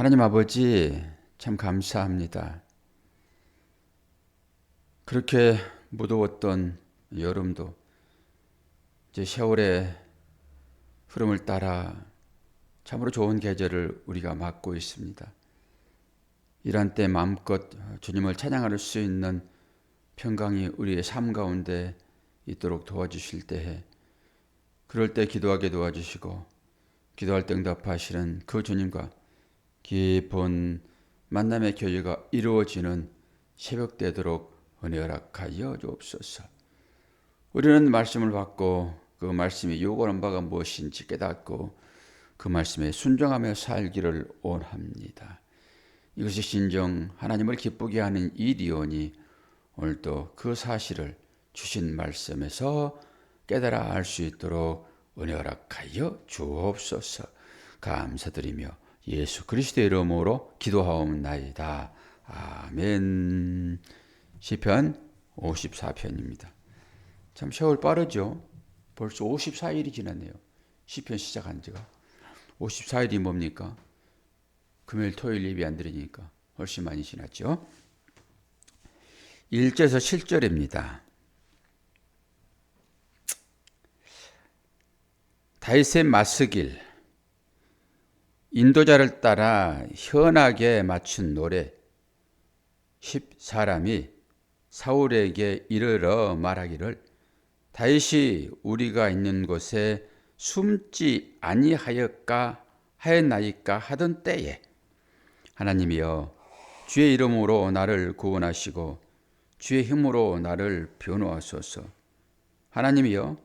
하나님 아버지, 참 감사합니다. 그렇게 무더웠던 여름도 이제 세월의 흐름을 따라 참으로 좋은 계절을 우리가 맞고 있습니다. 이런 때 마음껏 주님을 찬양할 수 있는 평강이 우리의 삶 가운데 있도록 도와주실 때에, 그럴 때 기도하게 도와주시고 기도할 때 응답하시는 그 주님과 깊은 만남의 교제가 이루어지는 새벽 되도록 은혜 허락하여 주옵소서. 우리는 말씀을 받고 그 말씀이 요구하는 바가 무엇인지 깨닫고 그 말씀에 순종하며 살기를 원합니다. 이것이 진정 하나님을 기쁘게 하는 일이오니 오늘도 그 사실을 주신 말씀에서 깨달아 알 수 있도록 은혜 허락하여 주옵소서. 감사드리며 예수 그리스도의 이름으로 기도하옵나이다. 아멘. 시편 54편입니다. 참 세월 빠르죠. 벌써 54일이 지났네요. 시편 시작한 지가. 54일이 뭡니까? 금요일 토요일 예배 안 드리니까 훨씬 많이 지났죠. 1절에서 7절입니다. 다윗의 맞서길, 인도자를 따라 현하게 맞춘 노래. 10사람이 사울에게 이르러 말하기를 다윗이 우리가 있는 곳에 숨지 하였나이까 하던 때에 하나님이여 주의 이름으로 나를 구원하시고 주의 힘으로 나를 변호하소서. 하나님이여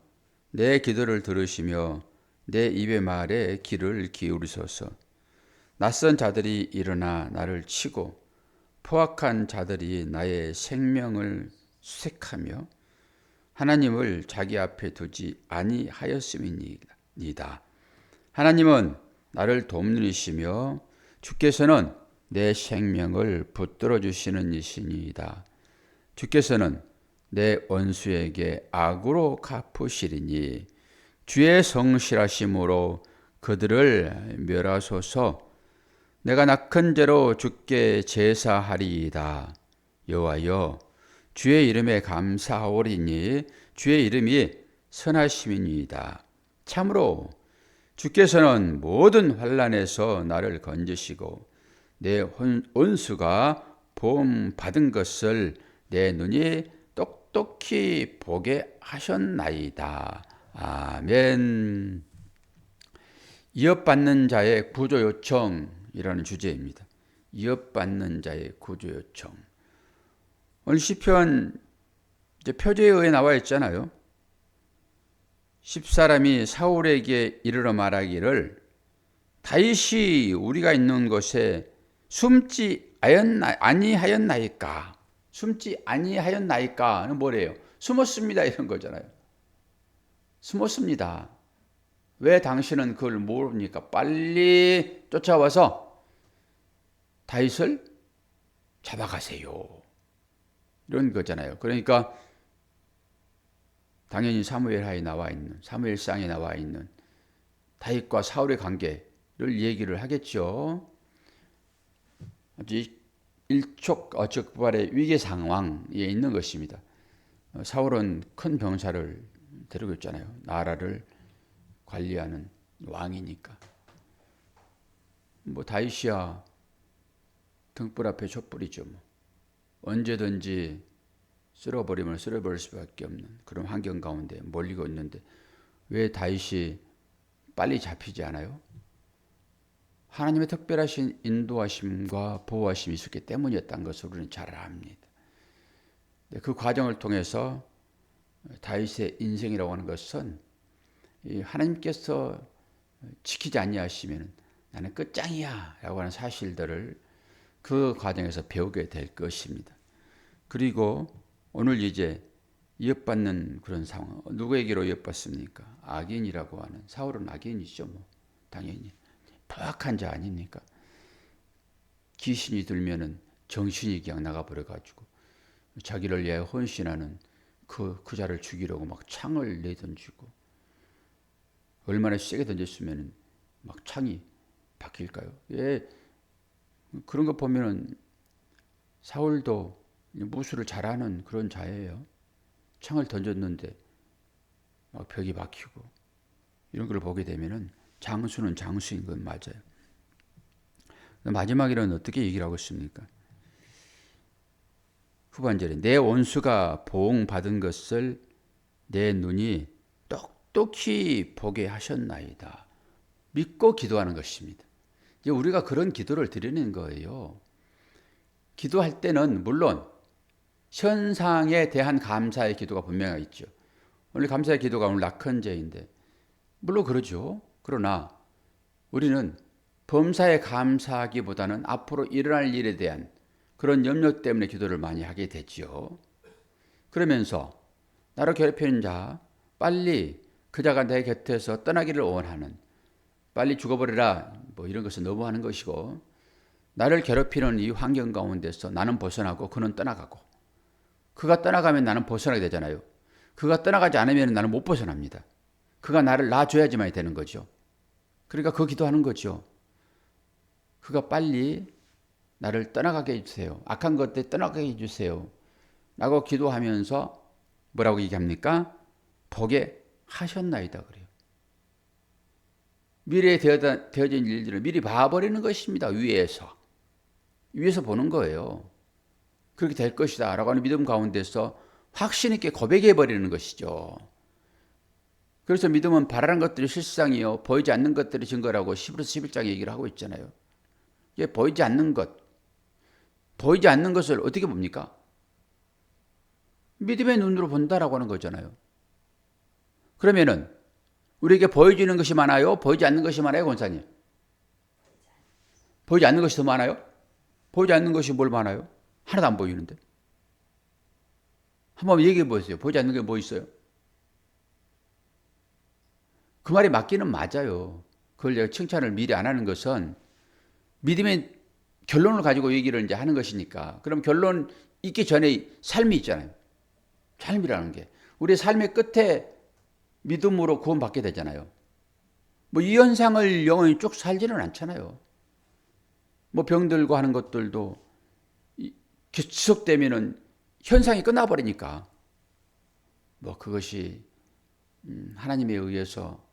내 기도를 들으시며 내 입의 말에 귀를 기울이소서. 낯선 자들이 일어나 나를 치고 포악한 자들이 나의 생명을 수색하며 하나님을 자기 앞에 두지 아니하였음이니이다. 하나님은 나를 돕는 이시며 주께서는 내 생명을 붙들어 주시는 이시니이다. 주께서는 내 원수에게 악으로 갚으시리니 주의 성실하심으로 그들을 멸하소서. 내가 낙한 죄로 주께 제사하리이다. 여호와여 주의 이름에 감사하오리니 주의 이름이 선하심이니이다. 참으로 주께서는 모든 환난에서 나를 건지시고 내 원수가 보험 받은 것을 내 눈이 똑똑히 보게 하셨나이다. 아멘. 이업받는 자의 구조 요청이라는 주제입니다. 이업받는 자의 구조 요청. 오늘 시편 이제 표제에 의해 나와 있잖아요. 10사람이 사울에게 이르러 말하기를 다윗이 우리가 있는 곳에 숨지 아니하였나이까. 숨지 아니하였나이까는 뭐래요? 숨었습니다 이런 거잖아요. 숨었습니다. 왜 당신은 그걸 모릅니까? 빨리 쫓아와서 다윗을 잡아가세요. 이런 거잖아요. 그러니까 당연히 사무엘하에 나와 있는, 사무엘상에 나와 있는 다윗과 사울의 관계를 얘기를 하겠죠. 일촉즉발의 위기 상황에 있는 것입니다. 사울은 큰 병사를 데리고 있잖아요. 나라를 관리하는 왕이니까. 뭐 다윗이야 등불 앞에 촛불이죠. 뭐. 언제든지 쓸어버리면 쓸어버릴 수밖에 없는 그런 환경 가운데 몰리고 있는데 왜 다윗이 빨리 잡히지 않아요? 하나님의 특별하신 인도하심과 보호하심이 있었기 때문이었다는 것을 우리는 잘 압니다. 그 과정을 통해서 다윗의 인생이라고 하는 것은 하나님께서 지키지 아니하시면 나는 끝장이야 라고 하는 사실들을 그 과정에서 배우게 될 것입니다. 그리고 오늘 이제 이업받는 그런 상황, 누구에게로 이업받습니까? 악인이라고 하는, 사울은 악인이죠. 뭐 당연히 포악한 자 아닙니까? 귀신이 들면은 정신이 그냥 나가버려가지고 자기를 위해 헌신하는 그 자를 죽이려고 막 창을 내던지고, 얼마나 세게 던졌으면 막 창이 바뀔까요? 예, 그런 거 보면은 사울도 무술을 잘하는 그런 자예요. 창을 던졌는데 막 벽이 막히고 이런 걸 보게 되면은 장수는 장수인 건 맞아요. 마지막에는 어떻게 얘기를 하고 있습니까? 후반절에 내 원수가 보응받은 것을 내 눈이 똑똑히 보게 하셨나이다. 믿고 기도하는 것입니다. 이제 우리가 그런 기도를 드리는 거예요. 기도할 때는 물론 현상에 대한 감사의 기도가 분명히 있죠. 오늘 감사의 기도가 오늘 낙헌제인데 물론 그러죠. 그러나 우리는 범사에 감사하기보다는 앞으로 일어날 일에 대한 그런 염려 때문에 기도를 많이 하게 되지요. 그러면서 나를 괴롭히는 자 빨리 그 자가 내 곁에서 떠나기를 원하는 빨리 죽어버리라 뭐 이런 것을 너무하는 것이고 나를 괴롭히는 이 환경 가운데서 나는 벗어나고 그는 떠나가고 그가 떠나가면 나는 벗어나게 되잖아요. 그가 떠나가지 않으면 나는 못 벗어납니다. 그가 나를 놔줘야지만 되는 거죠. 그러니까 그 기도하는 거죠. 그가 빨리 나를 떠나가게 해주세요. 악한 것들 떠나가게 해주세요. 라고 기도하면서 뭐라고 얘기합니까? 보게 하셨나이다 그래요. 미래에 되어진 일들을 미리 봐버리는 것입니다. 위에서 보는 거예요. 그렇게 될 것이다 라고 하는 믿음 가운데서 확신 있게 고백해버리는 것이죠. 그래서 믿음은 바라는 것들이 실상이요 보이지 않는 것들이 증거라고 히브리서 11장에 얘기를 하고 있잖아요. 이게 보이지 않는 것을 어떻게 봅니까? 믿음의 눈으로 본다라고 하는 거잖아요. 그러면은 우리에게 보여지는 것이 많아요? 보이지 않는 것이 많아요, 권사님? 보이지 않는 것이 더 많아요? 보이지 않는 것이 뭘 많아요? 하나도 안 보이는데. 한번 얘기해 보세요. 보이지 않는 게 뭐 있어요? 그 말이 맞기는 맞아요. 그걸 제가 칭찬을 미리 안 하는 것은 믿음의 결론을 가지고 얘기를 이제 하는 것이니까. 그럼 결론 있기 전에 삶이 있잖아요. 삶이라는 게. 우리의 삶의 끝에 믿음으로 구원받게 되잖아요. 뭐 이 현상을 영원히 쭉 살지는 않잖아요. 뭐 병들고 하는 것들도 지속되면은 현상이 끝나버리니까. 뭐 그것이 하나님에 의해서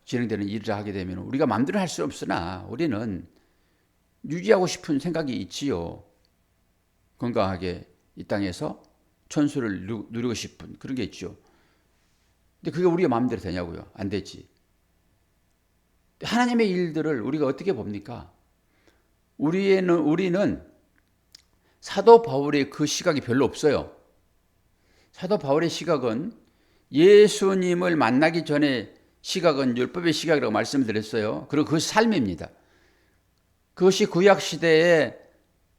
진행되는 일을 하게 되면 우리가 마음대로 할 수 없으나 우리는 유지하고 싶은 생각이 있지요. 건강하게 이 땅에서 천수를 누리고 싶은 그런 게 있죠. 근데 그게 우리가 마음대로 되냐고요? 안 되지. 하나님의 일들을 우리가 어떻게 봅니까? 우리는 사도 바울의 그 시각이 별로 없어요. 사도 바울의 시각은 예수님을 만나기 전에 시각은 율법의 시각이라고 말씀드렸어요. 그리고 그 삶입니다. 그것이 구약 시대의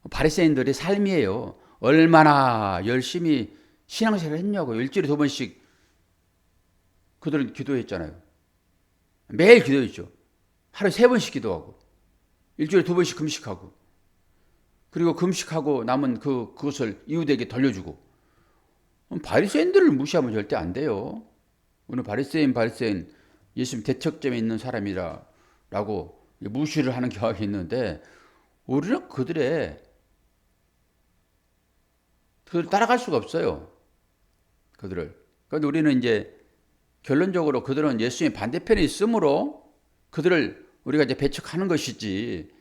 바리새인들의 삶이에요. 얼마나 열심히 신앙생활을 했냐고요. 일주일에 2번씩 그들은 기도했잖아요. 매일 기도했죠. 하루에 3번씩 기도하고 일주일에 2번씩 금식하고 그리고 금식하고 남은 그것을 이웃에게 돌려주고 바리새인들을 무시하면 절대 안 돼요. 오늘 바리새인 예수님 대척점에 있는 사람이라고 무시를 하는 경향이 있는데 우리는 그들을 따라갈 수가 없어요. 그런데 우리는 이제 결론적으로 그들은 예수님의 반대편에 있으므로 그들을 우리가 이제 배척하는 것이지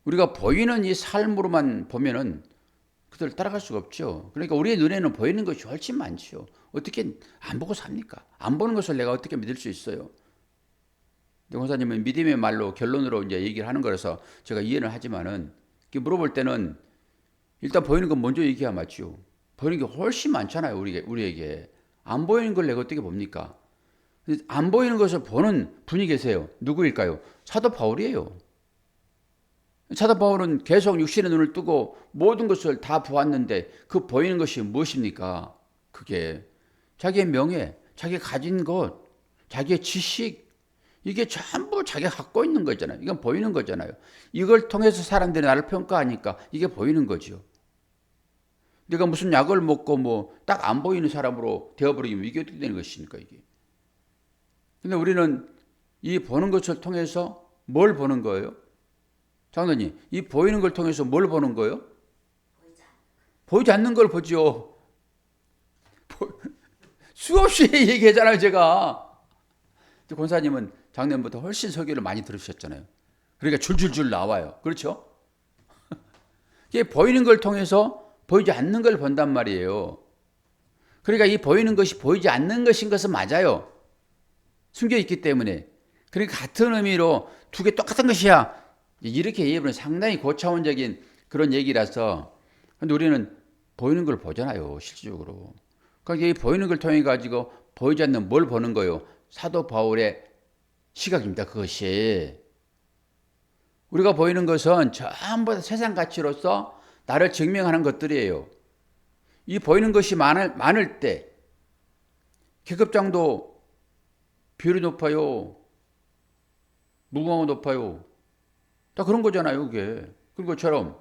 우리가 보이는 이 삶으로만 보면은 그들을 따라갈 수가 없죠. 그러니까 우리의 눈에는 보이는 것이 훨씬 많죠. 어떻게 안 보고 삽니까? 안 보는 것을 내가 어떻게 믿을 수 있어요? 권사님은 믿음의 말로 결론으로 이제 얘기를 하는 거라서 제가 이해는 하지만은 물어볼 때는 일단 보이는 건 먼저 얘기해야 맞죠. 보이는 게 훨씬 많잖아요. 우리에게. 안 보이는 걸 내가 어떻게 봅니까? 안 보이는 것을 보는 분이 계세요. 누구일까요? 사도 바울이에요. 사도 바울은 계속 육신의 눈을 뜨고 모든 것을 다 보았는데 그 보이는 것이 무엇입니까? 그게 자기의 명예, 자기가 가진 것, 자기의 지식 이게 전부 자기가 갖고 있는 거잖아요. 이건 보이는 거잖아요. 이걸 통해서 사람들이 나를 평가하니까 이게 보이는 거죠. 내가 무슨 약을 먹고 뭐 딱 안 보이는 사람으로 되어버리면 이게 어떻게 되는 것입니까 이게. 근데 우리는 이 보는 것을 통해서 뭘 보는 거예요? 장로님, 이 보이는 걸 통해서 뭘 보는 거예요? 보이지 않는 걸 보죠. 수없이 얘기하잖아요, 제가. 권사님은 작년부터 훨씬 설교를 많이 들으셨잖아요. 그러니까 줄줄줄 나와요. 그렇죠? 이게 보이는 걸 통해서 보이지 않는 걸 본단 말이에요. 그러니까 이 보이는 것이 보이지 않는 것인 것은 맞아요. 숨겨 있기 때문에. 그러니까 같은 의미로 두 개 똑같은 것이야. 이렇게 얘기하면 상당히 고차원적인 그런 얘기라서. 근데 우리는 보이는 걸 보잖아요, 실질적으로. 그러니까 이 보이는 걸 통해 가지고 보이지 않는 뭘 보는 거예요? 사도 바울의 시각입니다. 그것이. 우리가 보이는 것은 전부 다 세상 가치로서 나를 증명하는 것들이에요. 이 보이는 것이 많을 때 계급장도 비율이 높아요. 무궁화가 높아요. 다 그런 거잖아요, 그게. 그런 것처럼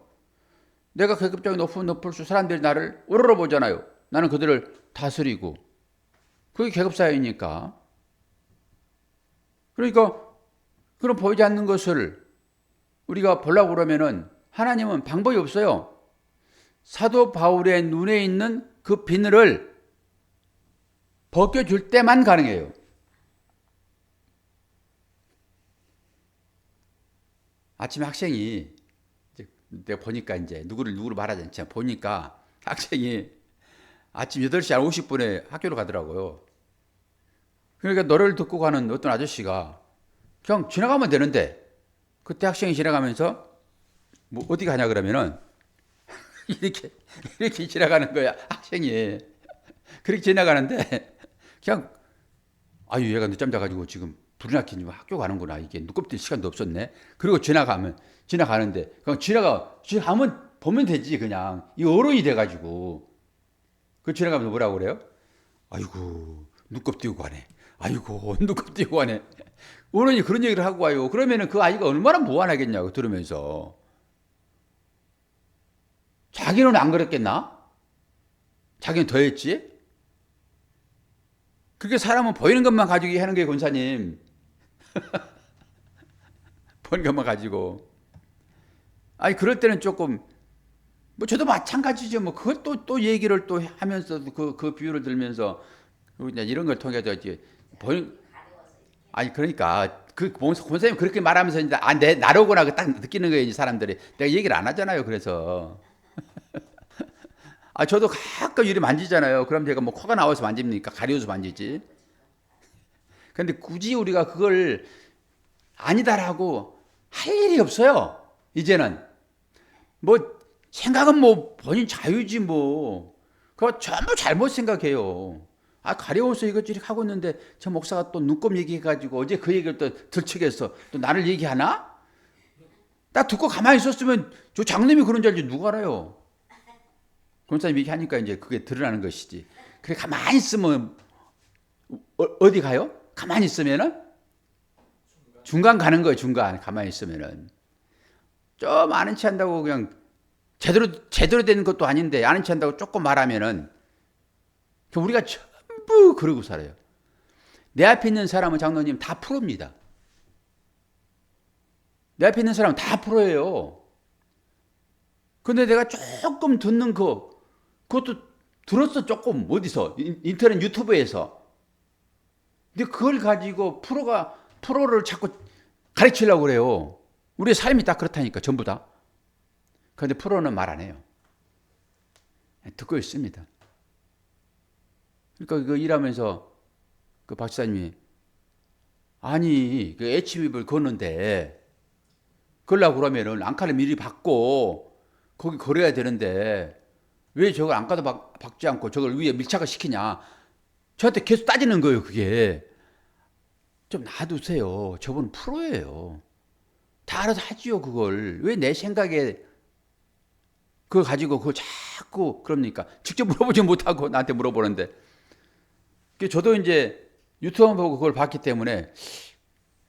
내가 계급장이 높을수록 사람들이 나를 우러러 보잖아요. 나는 그들을 다스리고. 그게 계급사회니까. 그러니까 그런 보이지 않는 것을 우리가 보려고 그러면은 하나님은 방법이 없어요. 사도 바울의 눈에 있는 그 비늘을 벗겨줄 때만 가능해요. 아침에 학생이 내가 보니까 이제 누구를 말하지 않지만 보니까 학생이 아침 8시 50분에 학교로 가더라고요. 그러니까 노래를 듣고 가는 어떤 아저씨가 그냥 지나가면 되는데 그때 학생이 지나가면서 뭐 어디 가냐 그러면은 이렇게 지나가는 거야. 학생이 그렇게 지나가는데 그냥 아유 얘가 늦잠 자가지고 지금 불이 났겠지 학교 가는구나. 이게 눈곱질 시간도 없었네. 그리고 지나가는데 그냥 지나가면 보면 되지. 그냥 이 어른이 돼가지고 그 지나가면서 뭐라고 그래요? 아이고 눈곱 띄우고 가네. 아이고 눈곱 띄우고 가네. 어른이 그런 얘기를 하고 와요. 그러면은 그 아이가 얼마나 무안하겠냐고 들으면서. 자기는 안 그랬겠나? 자기는 더 했지? 그렇게 사람은 보이는 것만 가지고 하는 게 권사님. 보이는 것만 가지고. 아니 그럴 때는 조금 뭐 저도 마찬가지죠. 뭐 그걸 또 얘기를 또 하면서 그 비유를 들면서 이런 걸 통해서 이제 보이는 아니 그러니까 그 권사님 그렇게 말하면서 이제 나로구나 딱 느끼는 거예요. 이 사람들이 내가 얘기를 안 하잖아요. 그래서 저도 가끔 이리 만지잖아요. 그럼 제가 뭐 코가 나와서 만집니까? 가려워서 만지지. 근데 굳이 우리가 그걸 아니다라고 할 일이 없어요. 이제는 뭐 생각은 뭐 본인 자유지 뭐. 그거 전부 잘못 생각해요. 가려워서 이것저것 하고 있는데 저 목사가 또 눈곱 얘기해가지고 어제 그 얘기를 또 들추겠어. 또 나를 얘기하나? 나 듣고 가만히 있었으면 저 장님이 그런 줄 알지 누가 알아요? 권사님 얘기하니까 이제 그게 드러나는 것이지. 그래 가만히 있으면 어디 가요? 가만히 있으면은 중간 가는 거예요. 중간 가만히 있으면은 좀 아는 체 한다고 그냥 제대로 된 것도 아닌데 아는 체 한다고 조금 말하면은 우리가 전부 그러고 살아요. 내 앞에 있는 사람은 장로님 다 프로입니다. 내 앞에 있는 사람은 다 프로예요. 근데 내가 조금 듣는 그것도 들었어 조금 어디서 인터넷 유튜브에서. 근데 그걸 가지고 프로를 자꾸 가르치려고 그래요. 우리의 삶이 딱 그렇다니까 전부 다. 그런데 프로는 말 안 해요. 듣고 있습니다. 그러니까 그 일하면서 그 박사님이 아니 그 HB를 거는데 걸라고 그러면은 안카를 미리 받고 거기 걸어야 되는데 왜 저걸 안가도 박지 않고 저걸 위에 밀착을 시키냐. 저한테 계속 따지는 거예요. 그게. 좀 놔두세요. 저분은 프로예요. 다 알아서 하지요. 그걸. 왜 내 생각에 그걸 가지고 그걸 자꾸 그럽니까? 직접 물어보지 못하고 나한테 물어보는데. 저도 이제 유튜브 보고 그걸 봤기 때문에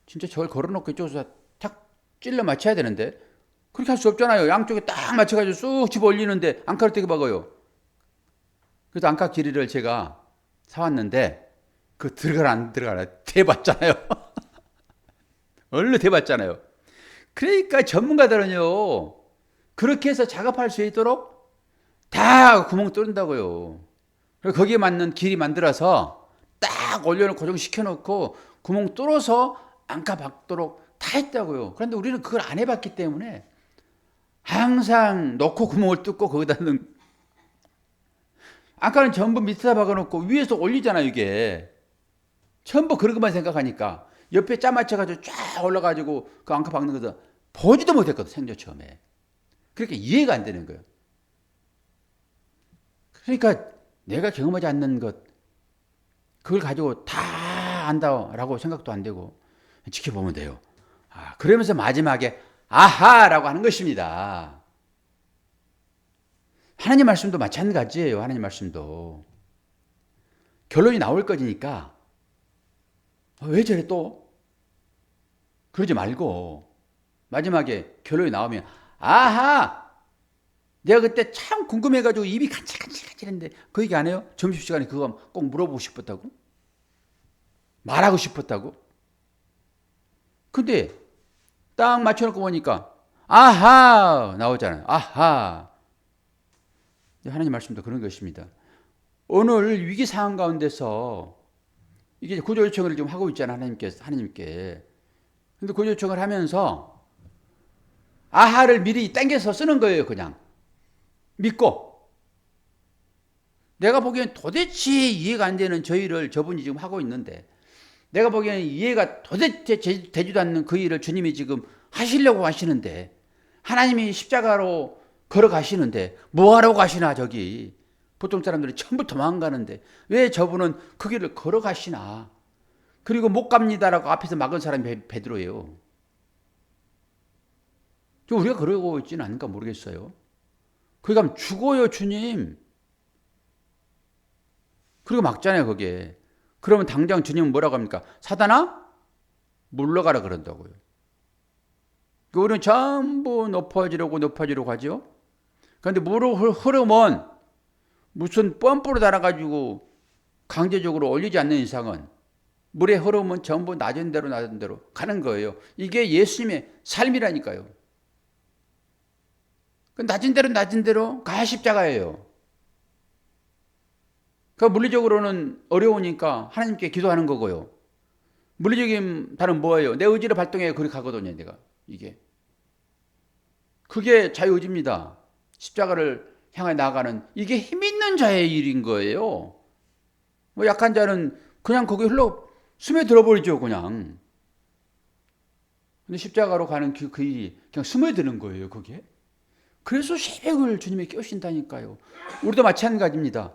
진짜 저걸 걸어놓고 이쪽에서 탁 찔러 맞춰야 되는데 그렇게 할 수 없잖아요. 양쪽에 딱 맞춰가지고 쑥 집어 올리는데 안카를 되게 박아요. 그래서 안카 길이를 제가 사왔는데 그 들어가나 안 들어가나 대봤잖아요. 얼른 대봤잖아요. 그러니까 전문가들은요, 그렇게 해서 작업할 수 있도록 다 구멍 뚫는다고요. 그리고 거기에 맞는 길이 만들어서 딱 올려놓고 고정시켜놓고 구멍 뚫어서 안가 박도록 다 했다고요. 그런데 우리는 그걸 안 해봤기 때문에 항상 넣고 구멍을 뚫고 거기다 넣는, 안가는 전부 밑에다 박아놓고 위에서 올리잖아요, 이게. 전부 그런 것만 생각하니까 옆에 짜 맞춰가지고 쫙 올라가지고 그 안가 박는 것도 보지도 못했거든, 생전 처음에. 그러니까 이해가 안 되는 거예요. 그러니까 내가 경험하지 않는 것, 그걸 가지고 다 안다라고 생각도 안 되고 지켜보면 돼요. 그러면서 마지막에 아하라고 하는 것입니다. 하나님 말씀도 마찬가지예요. 하나님 말씀도 결론이 나올 거니까 왜 저래 또? 그러지 말고 마지막에 결론이 나오면 아하! 내가 그때 참 궁금해가지고 입이 간질간질간질했는데 그 얘기 안 해요? 점심시간에 그거 꼭 물어보고 싶었다고? 말하고 싶었다고? 근데 딱 맞춰놓고 보니까 아하! 나오잖아요. 아하! 하나님 말씀도 그런 것입니다. 오늘 위기 상황 가운데서 이게 구조 요청을 지금 하고 있잖아요. 하나님께. 근데 구조 요청을 하면서 아하를 미리 땡겨서 쓰는 거예요. 그냥. 믿고. 내가 보기엔 도대체 이해가 안 되는 저 일을 저분이 지금 하고 있는데, 내가 보기에는 이해가 도대체 되지도 않는 그 일을 주님이 지금 하시려고 하시는데, 하나님이 십자가로 걸어가시는데 뭐하러 가시나 저기. 보통 사람들이 전부 도망가는데 왜 저분은 그 길을 걸어가시나. 그리고 못 갑니다라고 앞에서 막은 사람이 베드로예요. 우리가 그러고 있지는 않을까 모르겠어요. 거기 가면 죽어요, 주님. 그리고 막잖아요, 거기에. 그러면 당장 주님은 뭐라고 합니까? 사단아, 물러가라 그런다고요. 우리는 전부 높아지려고 하죠. 그런데 물을 흐르면 무슨 펌프로 달아가지고 강제적으로 올리지 않는 이상은 물에 흐르면 전부 낮은 대로 가는 거예요. 이게 예수님의 삶이라니까요. 낮은 대로 가 십자가예요. 그 물리적으로는 어려우니까 하나님께 기도하는 거고요. 물리적인 단은 뭐예요? 내 의지를 발동해 그렇게 가거든요, 내가. 이게. 그게 자유의지입니다. 십자가를 향해 나아가는 이게 힘 있는 자의 일인 거예요. 뭐 약한 자는 그냥 거기 스며들어 버리죠, 그냥. 근데 십자가로 가는 그 일이 그냥 스며드는 거예요, 그게. 그래서 새벽을 주님이 깨우신다니까요. 우리도 마찬가지입니다.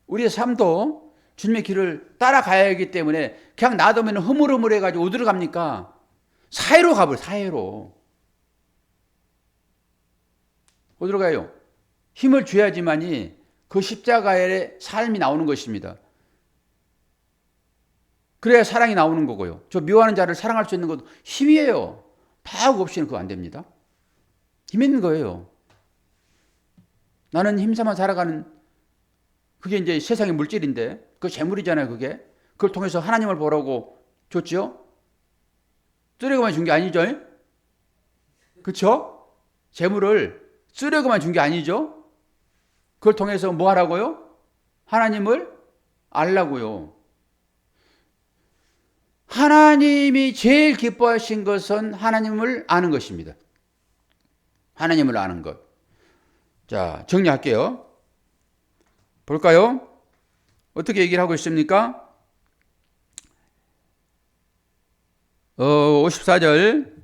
우리의 삶도 주님의 길을 따라가야 하기 때문에 그냥 놔두면 흐물흐물해가지고 어디로 갑니까? 사해로 가버려, 사해로. 어디로 가요? 힘을 줘야지만이 그 십자가의 삶이 나오는 것입니다. 그래야 사랑이 나오는 거고요. 저 미워하는 자를 사랑할 수 있는 것도 힘이에요. 파악 없이는 그거 안 됩니다. 힘 있는 거예요. 나는 힘삼아 살아가는 그게 이제 세상의 물질인데 그 재물이잖아요, 그게. 그걸 통해서 하나님을 보라고 줬죠? 쓰레기만 준 게 아니죠? 그렇죠? 재물을 쓰레기만 준 게 아니죠? 그걸 통해서 뭐 하라고요? 하나님을 알라고요. 하나님이 제일 기뻐하신 것은 하나님을 아는 것입니다. 하나님을 아는 것. 자, 정리할게요. 볼까요? 어떻게 얘기를 하고 있습니까? 54절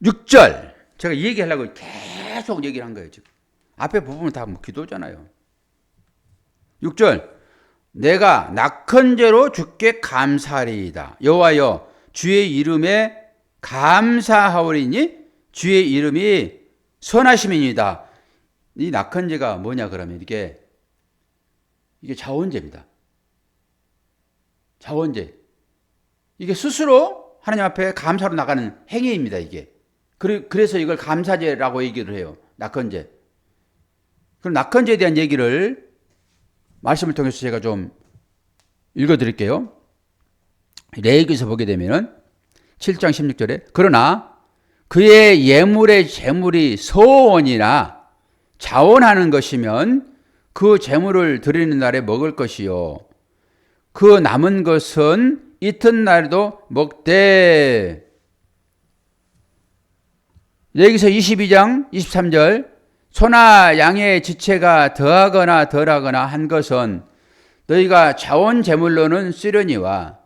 6절 제가 얘기하려고 계속 얘기를 한 거예요. 지금 앞에 부분은 다 기도잖아요. 6절 내가 낙헌제로 주께 감사하리이다. 여호와여 주의 이름에 감사하오리니 주의 이름이 선하심이니이다. 이 낙헌제가 뭐냐 그러면 이게 자원제입니다. 자원제. 이게 스스로 하나님 앞에 감사로 나가는 행위입니다. 이게. 그래서 이걸 감사제라고 얘기를 해요. 낙헌제. 그럼 낙헌제에 대한 얘기를 말씀을 통해서 제가 좀 읽어드릴게요. 레위기에서 보게 되면은 7장 16절에 그러나 그의 예물의 재물이 서원이나 자원하는 것이면 그 재물을 드리는 날에 먹을 것이요 그 남은 것은 이튿날에도 먹되. 여기서 22장 23절 소나 양의 지체가 더하거나 덜하거나 한 것은 너희가 자원 제물로는 쓰려니와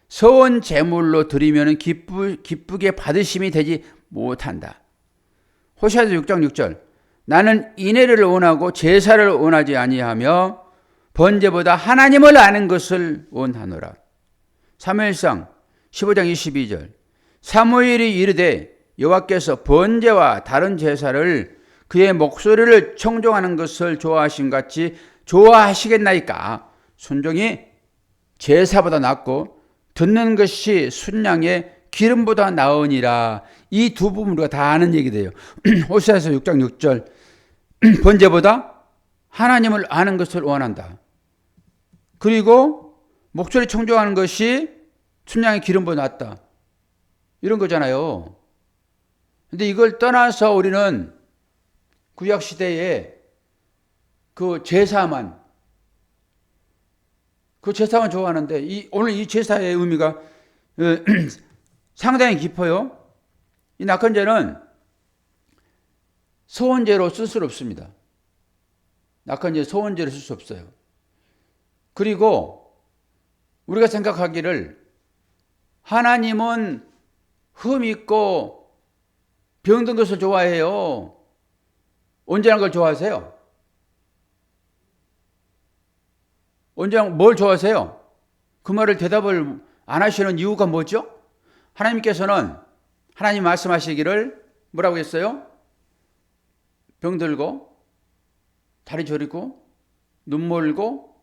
서원 제물로 드리면 기쁘게 받으심이 되지 못한다. 호시아서 6장 6절 나는 인애를 원하고 제사를 원하지 아니하며 번제보다 하나님을 아는 것을 원하노라. 사무엘상 15장 22절 사무엘이 이르되 여호와께서 번제와 다른 제사를 그의 목소리를 청종하는 것을 좋아하신 같이 좋아하시겠나이까. 순종이 제사보다 낫고 듣는 것이 순양의 기름보다 나으니라. 이 두 부분 우리가 다 아는 얘기돼요. 호시아서 6장 6절 번제보다 하나님을 아는 것을 원한다. 그리고 목소리 청종하는 것이 순양의 기름보다 낫다. 이런 거잖아요. 근데 이걸 떠나서 우리는 구약시대에 그 제사만 좋아하는데 오늘 이 제사의 의미가 상당히 깊어요. 이 낙헌제는 소원제로 쓸 수 없습니다. 낙헌제 소원제로 쓸 수 없어요. 그리고 우리가 생각하기를 하나님은 흠 있고 병든 것을 좋아해요. 온전한 걸 좋아하세요? 온전한 뭘 좋아하세요? 그 말을 대답을 안 하시는 이유가 뭐죠? 하나님께서는 하나님 말씀하시기를 뭐라고 했어요? 병들고 다리 저리고 눈 멀고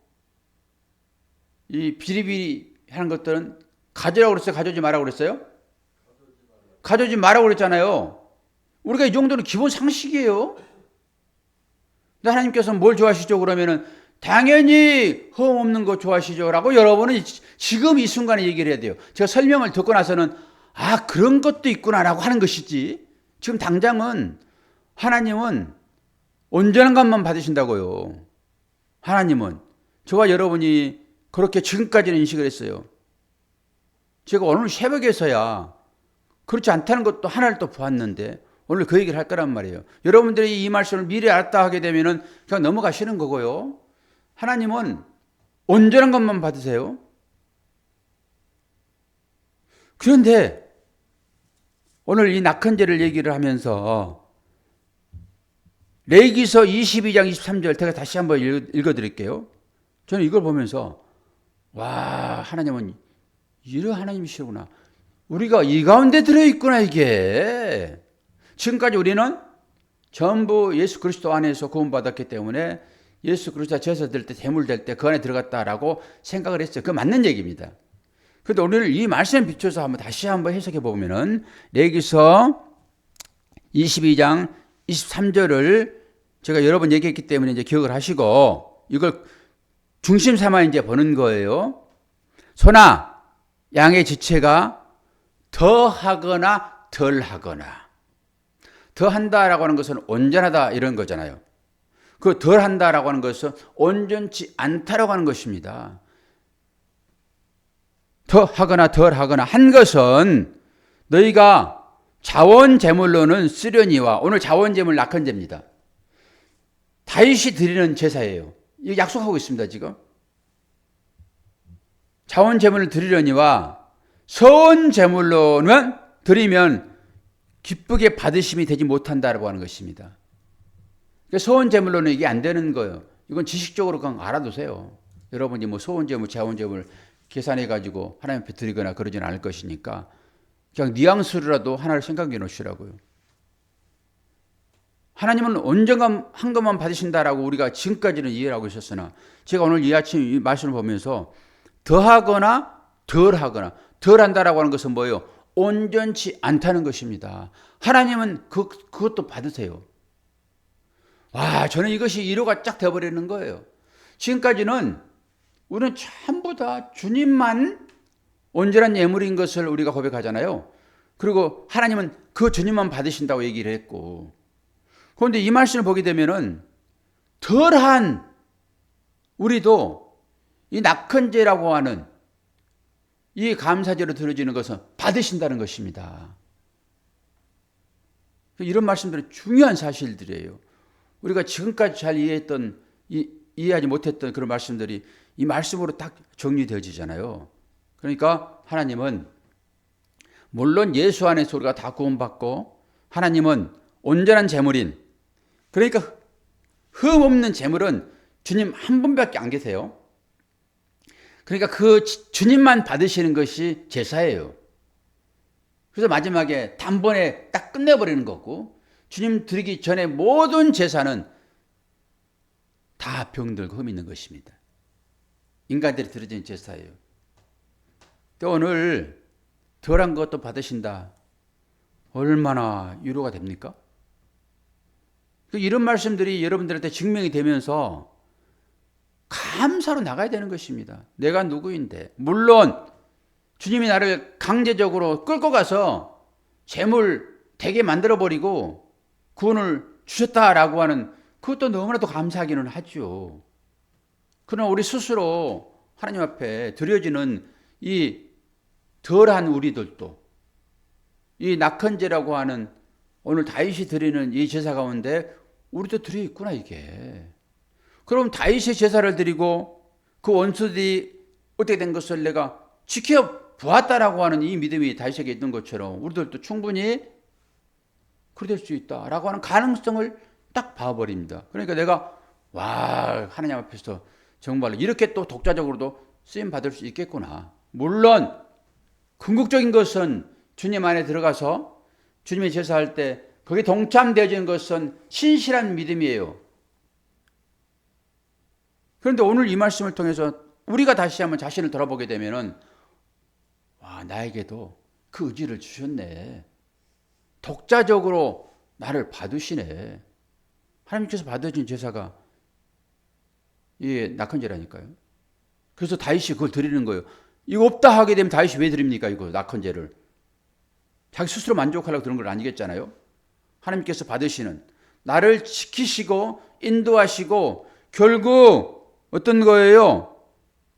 이 비리비리 하는 것들은 가져라고 그랬어요? 가져오지 말라고 그랬어요? 가져오지 말라고 그랬잖아요. 우리가 이 정도는 기본 상식이에요. 근데 하나님께서는 뭘 좋아하시죠? 그러면은 당연히 흠 없는 거 좋아하시죠? 라고 여러분은 지금 이 순간에 얘기를 해야 돼요. 제가 설명을 듣고 나서는 아 그런 것도 있구나라고 하는 것이지 지금 당장은 하나님은 온전한 것만 받으신다고요. 하나님은 저와 여러분이 그렇게 지금까지는 인식을 했어요. 제가 오늘 새벽에서야 그렇지 않다는 것도 하나를 또 보았는데 오늘 그 얘기를 할 거란 말이에요. 여러분들이 이 말씀을 미리 알았다 하게 되면은 그냥 넘어가시는 거고요. 하나님은 온전한 것만 받으세요. 그런데 오늘 이 낙헌제를 얘기를 하면서 레위기서 22장 23절 제가 다시 한번 읽어드릴게요. 저는 이걸 보면서 와 하나님은 이런 하나님이시구나. 우리가 이 가운데 들어있구나 이게. 지금까지 우리는 전부 예수 그리스도 안에서 구원받았기 때문에 예수 그리스도가 제사 될 때 제물 될 때 그 안에 들어갔다라고 생각을 했어요. 그거 맞는 얘기입니다. 그런데 오늘 이 말씀에 비춰서 다시 한번 해석해 보면은 레위기서 22장 23절을 제가 여러 번 얘기했기 때문에 이제 기억을 하시고 이걸 중심 삼아 이제 보는 거예요. 소나 양의 지체가 더하거나 덜하거나. 더한다라고 하는 것은 온전하다 이런 거잖아요. 그 덜한다라고 하는 것은 온전치 않다라고 하는 것입니다. 더하거나 덜하거나 한 것은 너희가 자원 제물로는 쓰려니와 오늘 자원 제물 낙헌제입니다. 다윗이 드리는 제사예요. 이거 약속하고 있습니다 지금. 자원 제물을 드리려니와 서원 제물로는 드리면 기쁘게 받으심이 되지 못한다라고 하는 것입니다. 그러니까 소원 제물로는 이게 안 되는 거예요. 이건 지식적으로 그냥 알아두세요. 여러분이 뭐 소원 제물, 자원 제물 계산해 가지고 하나님 앞에 드리거나 그러진 않을 것이니까 그냥 뉘앙스로라도 하나를 생각해 놓으시라고요. 하나님은 온전한 것만 받으신다라고 우리가 지금까지는 이해를 하고 있었으나 제가 오늘 이 아침 이 말씀을 보면서 더하거나 덜하거나 덜한다라고 하는 것은 뭐예요? 온전치 않다는 것입니다. 하나님은 그것도 받으세요. 와, 저는 이것이 이유가 쫙 되어버리는 거예요. 지금까지는 우리는 전부 다 주님만 온전한 예물인 것을 우리가 고백하잖아요. 그리고 하나님은 그 주님만 받으신다고 얘기를 했고, 그런데 이 말씀을 보게 되면은 덜한 우리도 이 낙헌제라고 하는 이 감사제로 드려지는 것은 받으신다는 것입니다. 이런 말씀들은 중요한 사실들이에요. 우리가 지금까지 잘 이해하지 못했던 그런 말씀들이 이 말씀으로 딱 정리되어지잖아요. 그러니까 하나님은 물론 예수 안에서 우리가 다 구원받고, 하나님은 온전한 제물인, 그러니까 흠 없는 제물은 주님 한 분밖에 안 계세요. 그러니까 그 주님만 받으시는 것이 제사예요. 그래서 마지막에 단번에 딱 끝내버리는 거고, 주님 드리기 전에 모든 제사는 다 병들고 흠 있는 것입니다. 인간들이 드려진 제사예요. 또 오늘 덜한 것도 받으신다. 얼마나 위로가 됩니까? 이런 말씀들이 여러분들한테 증명이 되면서 감사로 나가야 되는 것입니다. 내가 누구인데. 물론 주님이 나를 강제적으로 끌고 가서 재물 되게 만들어버리고 구원을 주셨다라고 하는, 그것도 너무나도 감사하기는 하죠. 그러나 우리 스스로 하나님 앞에 드려지는 이 덜한 우리들도, 이 낙헌제라고 하는 오늘 다윗이 드리는 이 제사 가운데 우리도 들어있구나 이게. 그럼 다윗의 제사를 드리고 그 원수들이 어떻게 된 것을 내가 지켜보았다라고 하는 이 믿음이 다윗에게 있는 것처럼 우리들도 충분히 그래 될 수 있다라고 하는 가능성을 딱 봐버립니다. 그러니까 내가 하나님 앞에서 정말로 이렇게 또 독자적으로도 쓰임 받을 수 있겠구나. 물론 궁극적인 것은 주님 안에 들어가서 주님의 제사할 때 거기에 동참되어지는 것은 신실한 믿음이에요. 그런데 오늘 이 말씀을 통해서 우리가 다시 한번 자신을 돌아보게 되면은, 나에게도 그 의지를 주셨네. 독자적으로 나를 받으시네. 하나님께서 받으신 제사가 이 낙헌제라니까요. 그래서 다윗이 그걸 드리는 거예요. 이거 없다 하게 되면 다윗이 왜 드립니까? 이거 낙헌제를. 자기 스스로 만족하려고 그런 건 아니겠잖아요. 하나님께서 받으시는, 나를 지키시고 인도하시고 결국 어떤 거예요?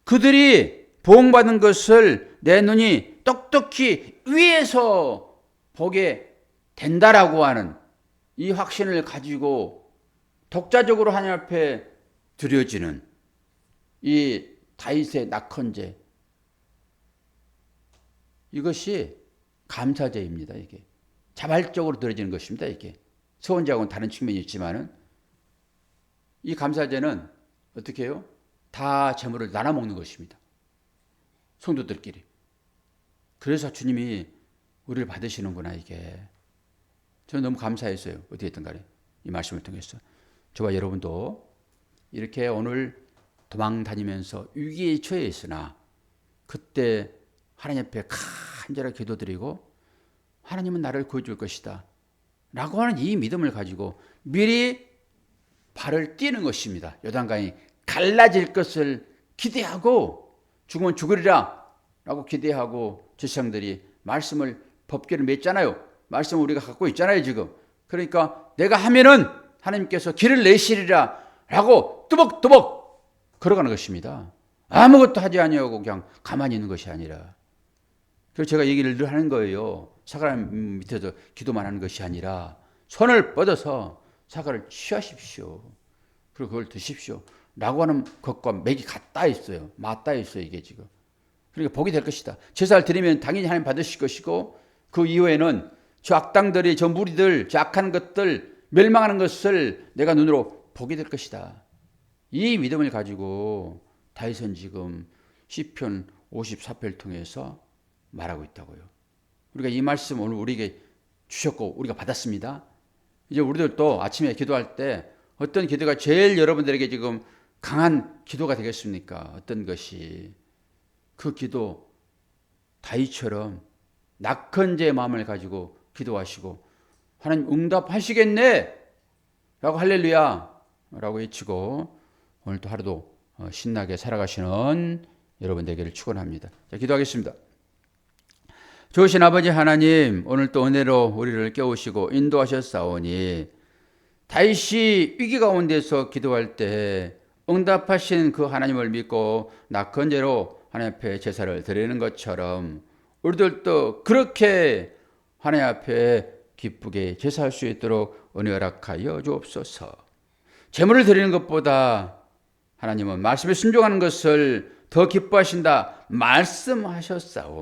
그들이 보응받은 것을 내 눈이 똑똑히 위에서 보게 된다라고 하는 이 확신을 가지고 독자적으로 하나님 앞에 드려지는 이 다윗의 낙헌제, 이것이 감사제입니다. 이게 자발적으로 드려지는 것입니다. 이게 서원제하고는 다른 측면이 있지만은, 이 감사제는 어떻게 해요? 다 재물을 나눠 먹는 것입니다. 성도들끼리. 그래서 주님이 우리를 받으시는구나 이게. 저는 너무 감사했어요. 어떻게 됐든 간에 이 말씀을 통해서 저와 여러분도 이렇게 오늘 도망 다니면서 위기에 처해 있으나 그때 하나님 앞에 간절하게 기도드리고 하나님은 나를 구해줄 것이다 라고 하는 이 믿음을 가지고 미리 발을 띄는 것입니다. 요단강이 갈라질 것을 기대하고 죽으면 죽으리라 라고 기대하고 제사장들이 말씀을, 법궤를 맺잖아요. 말씀을 우리가 갖고 있잖아요 지금. 그러니까 내가 하면은 하나님께서 길을 내시리라 라고 뚜벅뚜벅 걸어가는 것입니다. 아무것도 하지 아니하고 그냥 가만히 있는 것이 아니라. 그래서 제가 얘기를 늘 하는 거예요. 사과람 밑에서 기도만 하는 것이 아니라 손을 뻗어서 사과를 취하십시오. 그리고 그걸 드십시오 라고 하는 것과 맥이 같다 있어요. 맞다 있어요 이게 지금. 그러니까 복이 될 것이다. 제사를 드리면 당연히 하나님 받으실 것이고, 그 이후에는 저 악당들이, 저 무리들, 저 악한 것들 멸망하는 것을 내가 눈으로 보게 될 것이다. 이 믿음을 가지고 다윗은 지금 시편 54편을 통해서 말하고 있다고요. 우리가 이 말씀 오늘 우리에게 주셨고 우리가 받았습니다. 이제 우리들도 아침에 기도할 때 어떤 기도가 제일 여러분들에게 지금 강한 기도가 되겠습니까? 어떤 것이? 그 기도 다윗처럼 낙헌제의 마음을 가지고 기도하시고 하나님 응답하시겠네 라고 할렐루야 라고 외치고 오늘도 하루도 신나게 살아가시는 여러분 되기를 축원합니다. 자, 기도하겠습니다. 좋으신 아버지 하나님, 오늘 또 은혜로 우리를 깨우시고 인도하셨사오니 다윗이 위기 가운데서 기도할 때 응답하신 그 하나님을 믿고 낙헌제로 하나님 앞에 제사를 드리는 것처럼 우리들도 그렇게 하나님 앞에 기쁘게 제사할 수 있도록 은혜 허락하여 주옵소서. 제물을 드리는 것보다 하나님은 말씀에 순종하는 것을 더 기뻐하신다 말씀하셨사오니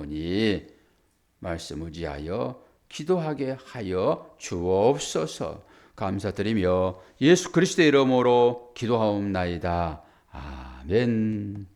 말씀 의지하여 기도하게 하여 주옵소서. 감사드리며 예수 그리스도의 이름으로 기도하옵나이다. 아멘.